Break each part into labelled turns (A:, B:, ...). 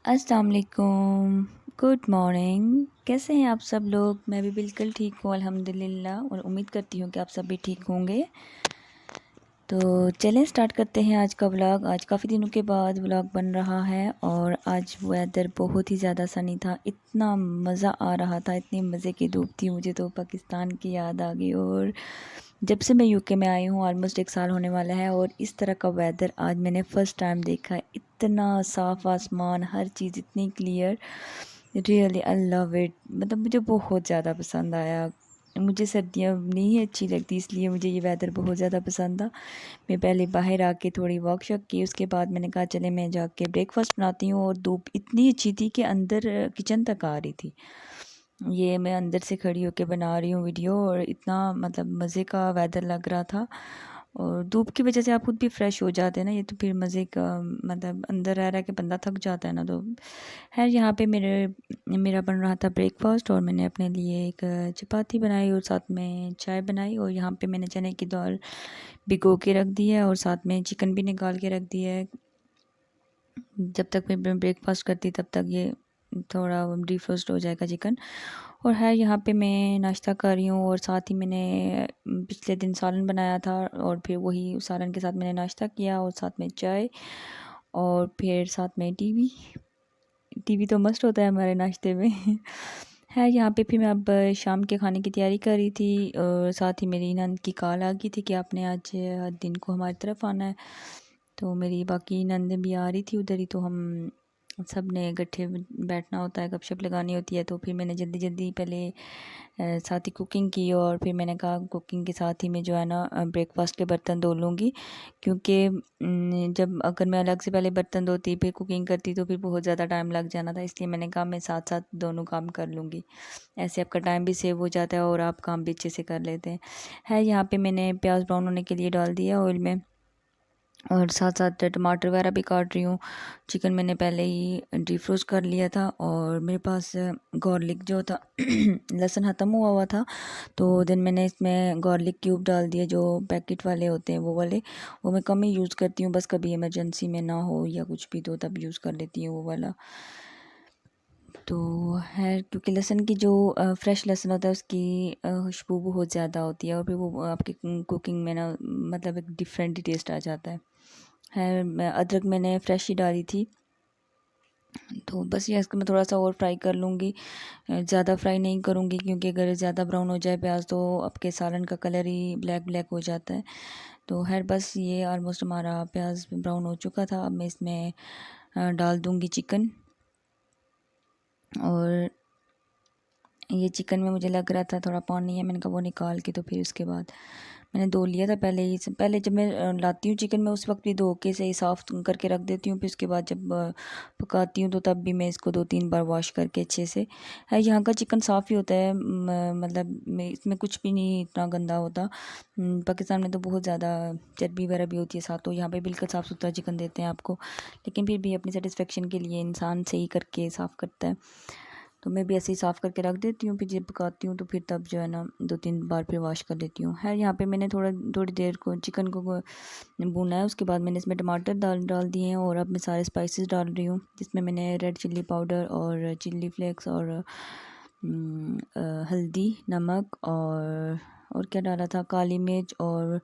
A: अस्सलाम वालेकुम, good morning. कैसे हैं आप सब लोग? मैं भी बिल्कुल ठीक हूँ अल्हम्दुलिल्लाह, और उम्मीद करती हूँ कि आप सब भी ठीक होंगे। तो चलें स्टार्ट करते हैं आज का व्लॉग। आज काफ़ी दिनों के बाद व्लॉग बन रहा है और आज वेदर बहुत ही ज़्यादा सनी था। इतना मज़ा आ रहा था, इतनी मज़े की धूप थी, मुझे तो पाकिस्तान की याद आ गई। और जब से मैं यूके में आई हूँ ऑलमोस्ट 1 साल होने वाला है, और इस तरह का वेदर आज मैंने फ़र्स्ट टाइम देखा है। इतना साफ़ आसमान, हर चीज़ इतनी clear, really I love it. मतलब मुझे बहुत ज़्यादा पसंद आया। मुझे सर्दियाँ नहीं अच्छी लगती, इसलिए मुझे ये वेदर बहुत ज़्यादा पसंद था। मैं पहले बाहर आके थोड़ी वॉक शॉक की, उसके बाद मैंने कहा चले मैं जाके ब्रेकफास्ट बनाती हूँ। और धूप इतनी अच्छी थी कि अंदर किचन तक आ रही थी। ये मैं अंदर से खड़ी होके बना रही हूँ वीडियो, और इतना मतलब मज़े का वेदर लग रहा था। और धूप की वजह से आप खुद भी फ्रेश हो जाते हैं ना, ये तो फिर मज़े का मतलब अंदर रह रहा कि बंदा थक जाता है ना। तो है यहाँ पे मेरा बन रहा था ब्रेकफास्ट, और मैंने अपने लिए एक चपाती बनाई और साथ में चाय बनाई। और यहाँ पे मैंने चने की दाल भिगो के रख दी है, और साथ में चिकन भी निकाल के रख दिया है। जब तक मैं ब्रेकफास्ट करती तब तक ये थोड़ा डिफ्रोस्ट हो जाएगा चिकन। और है यहाँ पे मैं नाश्ता कर रही हूँ, और साथ ही मैंने पिछले दिन सालन बनाया था, और फिर वही सालन के साथ मैंने नाश्ता किया, और साथ में चाय, और फिर साथ में टीवी। टीवी तो मस्ट होता है हमारे नाश्ते में। है यहाँ पे फिर मैं अब शाम के खाने की तैयारी कर रही थी, और साथ ही मेरी नंद की कॉल आ गई थी कि आपने आज दिन को हमारी तरफ आना है। तो मेरी बाकी नंदें भी आ रही थी उधर ही, तो हम सब ने इकट्ठे बैठना होता है, गपशप लगानी होती है। तो फिर मैंने जल्दी जल्दी पहले साथ ही कुकिंग की, और फिर मैंने कहा कुकिंग के साथ ही मैं जो है ना ब्रेकफास्ट के बर्तन धो लूँगी। क्योंकि जब अगर मैं अलग से पहले बर्तन धोती फिर कुकिंग करती तो फिर बहुत ज़्यादा टाइम लग जाना था, इसलिए मैंने कहा मैं साथ साथ दोनों काम कर लूँगी। ऐसे आपका टाइम भी सेव हो जाता है और आप काम भी अच्छे से कर लेते हैं। यहाँ पे मैंने प्याज ब्राउन होने के लिए डाल दिया ऑयल में, और साथ साथ टमाटर वगैरह भी काट रही हूँ। चिकन मैंने पहले ही डिफ्रोस्ट कर लिया था, और मेरे पास गार्लिक जो था लहसुन ख़त्म हुआ हुआ था, तो देन मैंने इसमें गार्लिक क्यूब डाल दिए, जो पैकेट वाले होते हैं वो वाले। वो मैं कम ही यूज़ करती हूँ, बस कभी इमरजेंसी में ना हो या कुछ भी तो तब यूज़ कर लेती हूँ वो वाला। तो है क्योंकि लहसुन की जो फ्रेश लहसुन होता है उसकी खुशबू बहुत ज़्यादा होती है, और फिर वो आपकी कुकिंग में ना मतलब एक डिफरेंट ही टेस्ट आ जाता है। अदरक मैंने फ्रेश ही डाली थी, तो बस ये इसको मैं थोड़ा सा और फ्राई कर लूँगी। ज़्यादा फ्राई नहीं करूँगी, क्योंकि अगर ज़्यादा ब्राउन हो जाए प्याज तो आपके सालन का कलर ही ब्लैक ब्लैक हो जाता है। तो बस ये ऑलमोस्ट हमारा प्याज ब्राउन हो चुका था। अब मैं इसमें डाल दूँगी चिकन। और ये चिकन में मुझे लग रहा था थोड़ा पानी है, मैंने कहा वो निकाल के तो फिर उसके बाद मैंने धो लिया था पहले ही। पहले जब मैं लाती हूँ चिकन मैं उस वक्त भी धो के सही साफ़ करके रख देती हूँ, फिर उसके बाद जब पकाती हूँ तो तब भी मैं इसको 2-3 बार वॉश करके अच्छे से। यहाँ का चिकन साफ़ ही होता है, मतलब इसमें कुछ भी नहीं इतना गंदा होता। पाकिस्तान में तो बहुत ज़्यादा चर्बी वगैरह भी होती है साथ, तो यहाँ पे बिल्कुल साफ़ सुथरा चिकन देते हैं आपको। लेकिन फिर भी अपनी सेटिस्फेक्शन के लिए इंसान सही करके साफ़ करता है, तो मैं भी ऐसे ही साफ़ करके रख देती हूँ। फिर जब पकाती हूँ तो फिर तब जो है ना 2-3 बार फिर वॉश कर देती हूँ। यहाँ पे मैंने थोड़ी देर को चिकन को भूना है, उसके बाद मैंने इसमें टमाटर डाल डाल दिए हैं, और अब मैं सारे स्पाइसेस डाल रही हूँ, जिसमें मैंने रेड चिल्ली पाउडर और चिल्ली फ्लेक्स और हल्दी, नमक और क्या डाला था, काली मिर्च और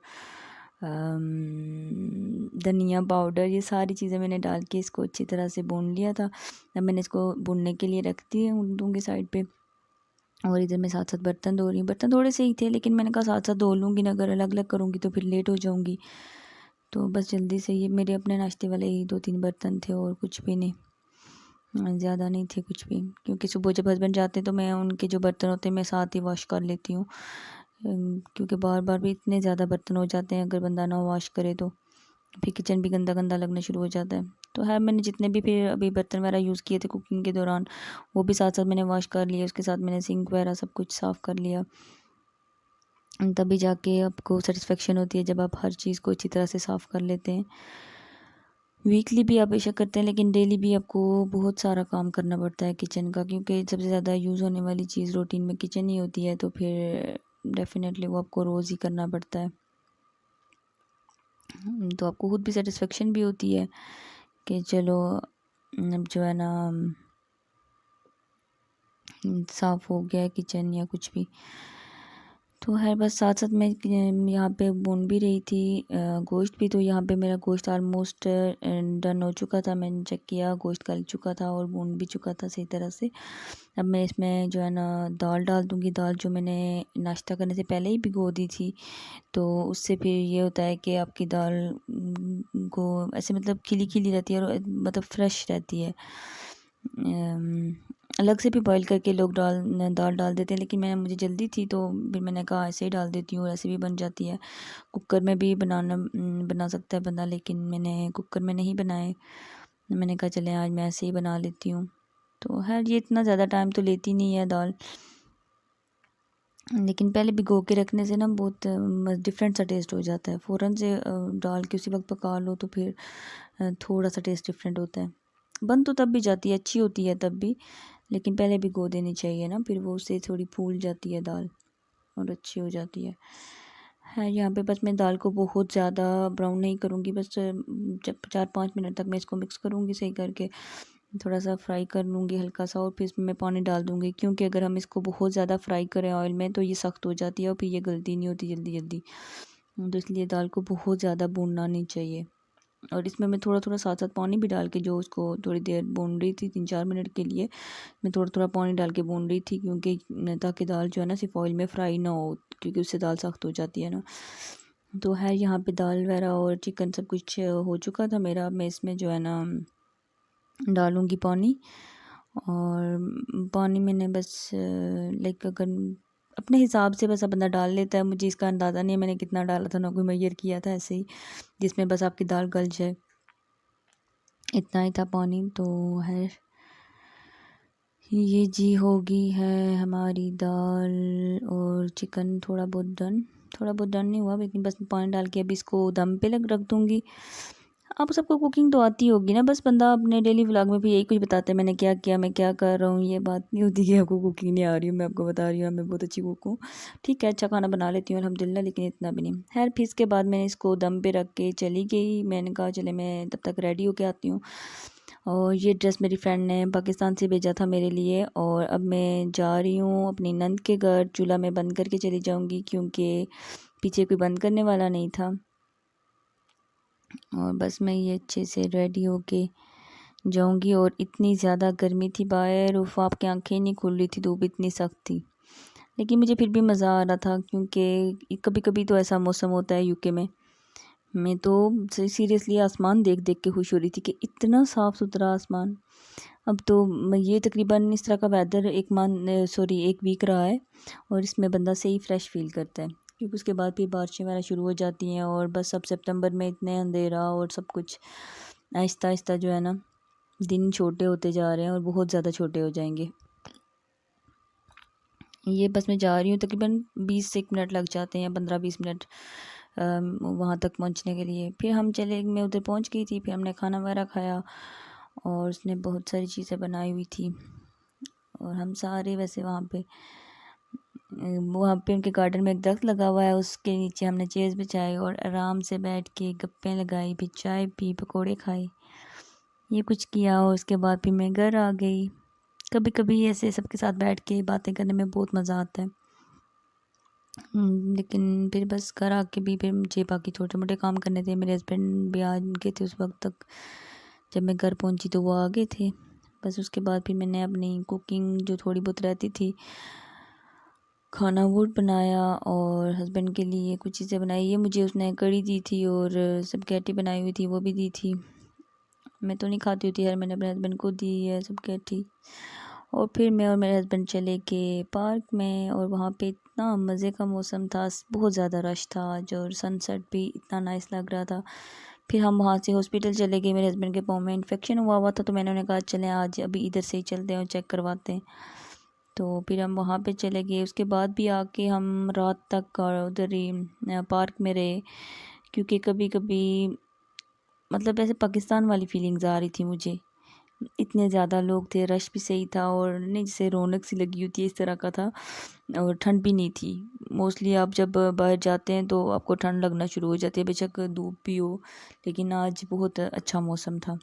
A: धनिया पाउडर, ये सारी चीज़ें मैंने डाल के इसको अच्छी तरह से भून लिया था। अब मैंने इसको भूनने के लिए रख दिए दूँगी साइड पे। और इधर मैं साथ साथ बर्तन धो रही हूँ। बर्तन थोड़े से ही थे, लेकिन मैंने कहा साथ साथ धो लूँगी ना, अगर अलग अलग करूँगी तो फिर लेट हो जाऊँगी। तो बस जल्दी से ये मेरे अपने नाश्ते वाले ही 2-3 बर्तन थे, और कुछ भी नहीं, ज़्यादा नहीं थे कुछ भी। क्योंकि सुबह जब हस्बैंड जाते हैं तो मैं उनके जो बर्तन होते हैं मैं साथ ही वॉश कर लेती हूँ। क्योंकि बार बार भी इतने ज़्यादा बर्तन हो जाते हैं, अगर बंदा ना वॉश करे तो फिर किचन भी गंदा गंदा लगना शुरू हो जाता है। तो मैंने जितने भी फिर अभी बर्तन वगैरह यूज़ किए थे कुकिंग के दौरान, वो भी साथ साथ मैंने वॉश कर लिए। उसके साथ मैंने सिंक वगैरह सब कुछ साफ़ कर लिया। तभी जाके आपको सेटिस्फेक्शन होती है जब आप हर चीज़ को अच्छी तरह से साफ़ कर लेते हैं। वीकली भी आप बेशक करते हैं, लेकिन डेली भी आपको बहुत सारा काम करना पड़ता है किचन का, क्योंकि सबसे ज़्यादा यूज़ होने वाली चीज़ रूटीन में किचन ही होती है। तो फिर डेफ़िनेटली वो आपको रोज़ ही करना पड़ता है। तो आपको खुद भी सेटिस्फेक्शन भी होती है कि चलो अब जो है ना साफ़ हो गया किचन या कुछ भी। तो है बस साथ साथ मैं यहाँ पे भून भी रही थी गोश्त भी। तो यहाँ पे मेरा गोश्त आलमोस्ट डन हो चुका था। मैंने चेक किया, गोश्त गल चुका था और भून भी चुका था सही तरह से। अब मैं इसमें जो है ना दाल डाल दूँगी। दाल जो मैंने नाश्ता करने से पहले ही भिगो दी थी, तो उससे फिर ये होता है कि आपकी दाल को ऐसे मतलब खिली खिली रहती है और मतलब फ्रेश रहती है। अलग से भी बॉईल करके लोग दाल डाल देते हैं, लेकिन मुझे जल्दी थी तो फिर मैंने कहा ऐसे ही डाल देती हूँ, ऐसे भी बन जाती है। कुकर में भी बना सकता है बंदा, लेकिन मैंने कुकर में नहीं बनाए। मैंने कहा चले आज मैं ऐसे ही बना लेती हूँ। तो है ये इतना ज़्यादा टाइम तो लेती नहीं है दाल, लेकिन पहले भिगो के रखने से ना बहुत डिफरेंट सा टेस्ट हो जाता है। फ़ौरन से डाल के उसी वक्त पका लो तो फिर थोड़ा सा टेस्ट डिफरेंट होता है। बन तो तब भी जाती है, अच्छी होती है तब भी, लेकिन पहले भिगो देनी चाहिए ना, फिर वो उससे थोड़ी फूल जाती है दाल और अच्छी हो जाती है। यहाँ पे बस मैं दाल को बहुत ज़्यादा ब्राउन नहीं करूँगी, बस जब 4-5 मिनट तक मैं इसको मिक्स करूँगी सही करके, थोड़ा सा फ्राई कर लूँगी हल्का सा, और फिर इसमें मैं पानी डाल दूँगी। क्योंकि अगर हम इसको बहुत ज़्यादा फ्राई करें ऑयल में तो ये सख्त हो जाती है और फिर ये गलती नहीं होती जल्दी जल्दी। तो इसलिए दाल को बहुत ज़्यादा भूनना नहीं चाहिए। और इसमें मैं थोड़ा थोड़ा साथ साथ पानी भी डाल के जो उसको थोड़ी देर भून रही थी, 3-4 मिनट के लिए मैं थोड़ा थोड़ा पानी डाल के भून रही थी, क्योंकि ताकि दाल जो है ना सिर्फ ऑयल में फ्राई ना हो, क्योंकि उससे दाल सख्त हो जाती है ना। तो है यहाँ पे दाल वगैरह और चिकन सब कुछ हो चुका था मेरा। मैं इसमें जो है ना डालूँगी पानी, और पानी मैंने बस लाइक अगर अपने हिसाब से बस बंदा डाल लेता है। मुझे इसका अंदाज़ा नहीं है मैंने कितना डाला था, ना कोई मेजर किया था, ऐसे ही जिसमें बस आपकी दाल गल जाए, इतना ही था पानी। तो है ये जी होगी है हमारी दाल और चिकन थोड़ा बहुत डन नहीं हुआ, लेकिन बस पानी डाल के अभी इसको दम पे रख दूँगी। आप सबको कुकिंग तो आती होगी ना, बस बंदा अपने डेली व्लॉग में भी यही कुछ बताते हैं, मैंने क्या किया, मैं क्या कर रहा हूँ। ये बात नहीं होती कि आपको कुकिंग नहीं आ रही हूँ। मैं आपको बता रही हूँ मैं बहुत अच्छी कुक हूँ। ठीक है, अच्छा खाना बना लेती हूँ अल्हम्दुलिल्लाह, लेकिन इतना भी नहीं। खैर फिर इसके बाद मैंने इसको दम पे रख के चली गई। मैंने कहा चले मैं तब तक रेडी होके आती हूँ। और ये ड्रेस मेरी फ्रेंड ने पाकिस्तान से भेजा था मेरे लिए, और अब मैं जा रही हूँ अपनी नंद के घर। चूल्हा मैं बंद करके चली जाऊँगी, क्योंकि पीछे कोई बंद करने वाला नहीं था। और बस मैं ये अच्छे से रेडी होके जाऊंगी। और इतनी ज़्यादा गर्मी थी बाहर, उफ आपकी आंखें नहीं खुल रही थी, धूप इतनी सख्त थी, लेकिन मुझे फिर भी मज़ा आ रहा था, क्योंकि कभी कभी तो ऐसा मौसम होता है यूके में। मैं तो सीरियसली आसमान देख देख के खुश हो रही थी कि इतना साफ़ सुथरा आसमान। अब तो ये तकरीबन इस तरह का वेदर एक वीक रहा है, और इसमें बंदा सही फ्रेश फील करता है, क्योंकि उसके बाद फिर बारिशें वगैरह शुरू हो जाती हैं। और बस अब सितंबर में इतने अंधेरा और सब कुछ आहिस्ता आहिस्ता जो है ना दिन छोटे होते जा रहे हैं, और बहुत ज़्यादा छोटे हो जाएंगे। ये बस मैं जा रही हूँ, तकरीबन 20 से 1 मिनट लग जाते हैं, 15-20 मिनट वहाँ तक पहुँचने के लिए। फिर मैं उधर पहुँच गई थी, फिर हमने खाना वगैरह खाया, और उसने बहुत सारी चीज़ें बनाई हुई थी। और हम सारे वैसे वहाँ पे उनके गार्डन में एक दरख्त लगा हुआ है, उसके नीचे हमने चेयर्स बिछाई और आराम से बैठ के गप्पें लगाई, फिर चाय पी, पकोड़े खाए, ये कुछ किया। और उसके बाद फिर मैं घर आ गई। कभी कभी ऐसे सबके साथ बैठ के बातें करने में बहुत मज़ा आता है। लेकिन फिर बस घर आके भी फिर मुझे बाकी छोटे मोटे काम करने थे। मेरे हस्बैंड भी आ गए थे उस वक्त तक, जब मैं घर पहुंची तो वो आ गए थे। बस उसके बाद फिर मैंने अपनी कुकिंग जो थोड़ी बहुत रहती थी, खाना वो बनाया, और हस्बैंड के लिए कुछ चीज़ें बनाई। ये मुझे उसने कड़ी दी थी और स्पगेटी बनाई हुई थी, वो भी दी थी। मैं तो नहीं खाती होती यार, मैंने अपने हस्बैंड को दी है स्पगेटी। और फिर मैं और मेरे हस्बैंड चले गए पार्क में, और वहाँ पे इतना मज़े का मौसम था, बहुत ज़्यादा रश था आज, और सनसेट भी इतना नाइस लग रहा था। फिर हम वहाँ से हॉस्पिटल चले गए। मेरे हस्बैंड के पाँव में इन्फेक्शन हुआ हुआ था, तो मैंने उन्हें कहा चलें आज अभी इधर से ही चलते हैं और चेक करवाते हैं। तो फिर हम वहाँ पे चले गए। उसके बाद भी आके हम रात तक उधर ही पार्क में रहे, क्योंकि कभी कभी मतलब ऐसे पाकिस्तान वाली फीलिंग्स आ रही थी मुझे। इतने ज़्यादा लोग थे, रश भी सही था, और नहीं जैसे रौनक सी लगी होती है इस तरह का था। और ठंड भी नहीं थी। मोस्टली आप जब बाहर जाते हैं तो आपको ठंड लगना शुरू हो जाती है, बेशक धूप भी हो, लेकिन आज बहुत अच्छा मौसम था।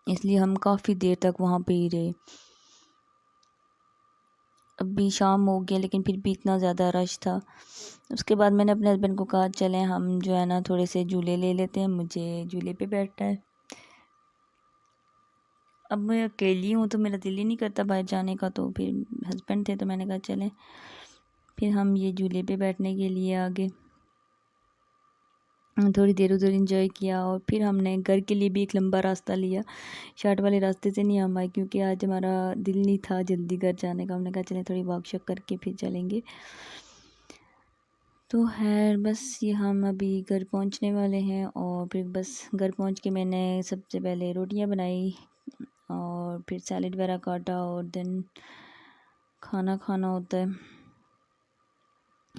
A: इसलिए हम काफ़ी देर तक वहाँ पे ही रहे। अभी शाम हो गया लेकिन फिर भी इतना ज़्यादा रश था। उसके बाद मैंने अपने हस्बैंड को कहा चलें हम जो है ना थोड़े से झूले ले लेते हैं, मुझे झूले पे बैठना है। अब मैं अकेली हूँ तो मेरा दिल ही नहीं करता बाहर जाने का, तो फिर हस्बैंड थे तो मैंने कहा चलें। फिर हम ये झूले पे बैठने के लिए आगे थोड़ी देर उधर इंजॉय किया और फिर हमने घर के लिए भी एक लंबा रास्ता लिया। शार्ट वाले रास्ते से नहीं हम आए क्योंकि आज हमारा दिल नहीं था जल्दी घर जाने का। हमने कहा चलें थोड़ी वॉक शॉक करके फिर चलेंगे। तो खैर बस ये हम अभी घर पहुंचने वाले हैं और फिर बस घर पहुंच के मैंने सबसे पहले रोटियां बनाई और फिर सैलेड वगैरह काटा और देन खाना खाना होता है।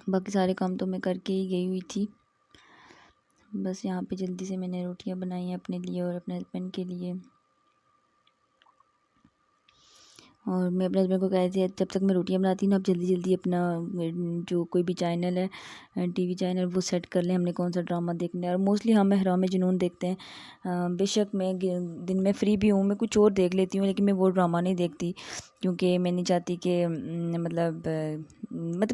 A: बाकी सारे काम तो मैं करके ही गई हुई थी। बस यहाँ पे जल्दी से मैंने रोटियां बनाई अपने लिए और अपने हस्बैंड के लिए। और मैं अपने हस्बैंड को कह रही थी जब तक मैं रोटियां बनाती हूँ ना आप जल्दी जल्दी अपना जो कोई भी चैनल है टीवी चैनल वो सेट कर लें, हमने कौन सा ड्रामा देखना है। और मोस्टली हम हराम जुनून देखते हैं। बेशक मैं दिन में फ्री भी हूँ, मैं कुछ और देख लेती हूँ लेकिन मैं वो ड्रामा नहीं देखती क्योंकि मैं नहीं चाहती कि मतलब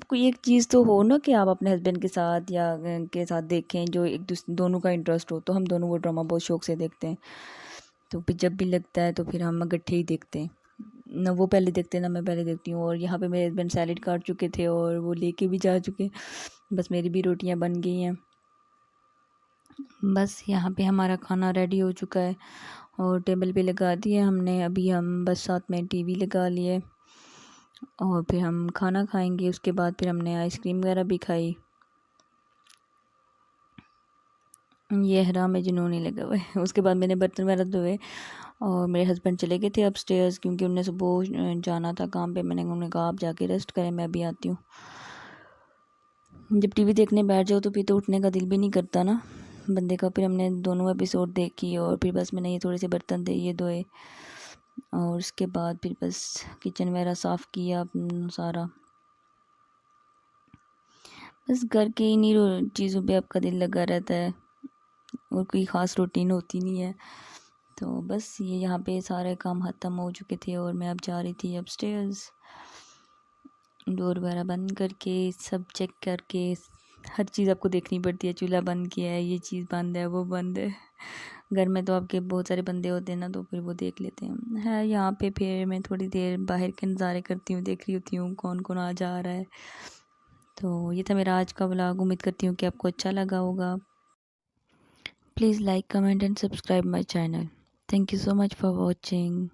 A: कोई एक चीज़ तो हो ना कि आप अपने हस्बैंड के साथ या के साथ देखें जो एक दूसरे दोनों का इंटरेस्ट हो। तो हम दोनों वो ड्रामा बहुत शौक से देखते हैं। तो फिर जब भी लगता है तो फिर हम इकट्ठे ही देखते हैं, ना वो पहले देखते हैं ना मैं पहले देखती हूँ। और यहाँ पे मेरे हस्बैंड सैलेड काट चुके थे और वो लेके भी जा चुके। बस मेरी भी रोटियाँ बन गई हैं। बस यहाँ पे हमारा खाना रेडी हो चुका है और टेबल पे लगा दिया हमने। अभी हम बस साथ में टीवी लगा लिए और फिर हम खाना खाएंगे। उसके बाद फिर हमने आइसक्रीम वगैरह भी खाई। ये हराम में जुनून ही लगा हुआ है। उसके बाद मैंने बर्तन वगैरह धोए और मेरे हस्बैंड चले गए थे अपस्टेयर्स क्योंकि उन्हें सुबह जाना था काम पे। मैंने उन्हें कहा आप जाके रेस्ट करें, मैं अभी आती हूँ। जब टीवी देखने बैठ जाओ तो फिर तो उठने का दिल भी नहीं करता ना बंदे का। फिर हमने दोनों एपिसोड देखी और फिर बस मैंने ये थोड़े से बर्तन थे ये धोए और उसके बाद फिर बस किचन वगैरह साफ़ किया अपना सारा। बस घर के इन्हीं चीज़ों पे आपका दिल लगा रहता है और कोई ख़ास रूटीन होती नहीं है। तो बस ये यहाँ पे सारे काम ख़त्म हो चुके थे और मैं अब जा रही थी अपस्टेयर्स। डोर वगैरह बंद करके सब चेक करके हर चीज़ आपको देखनी पड़ती है। चूल्हा बंद किया है, ये चीज़ बंद है, वो बंद है। घर में तो आपके बहुत सारे बंदे होते हैं ना तो फिर वो देख लेते हैं। है यहाँ पे फिर मैं थोड़ी देर बाहर के नज़ारे करती हूँ, देख रही होती हूँ कौन कौन आ जा रहा है। तो ये था मेरा आज का व्लॉग। उम्मीद करती हूँ कि आपको अच्छा लगा होगा। Please like comment and subscribe my channel. Thank you so much for watching.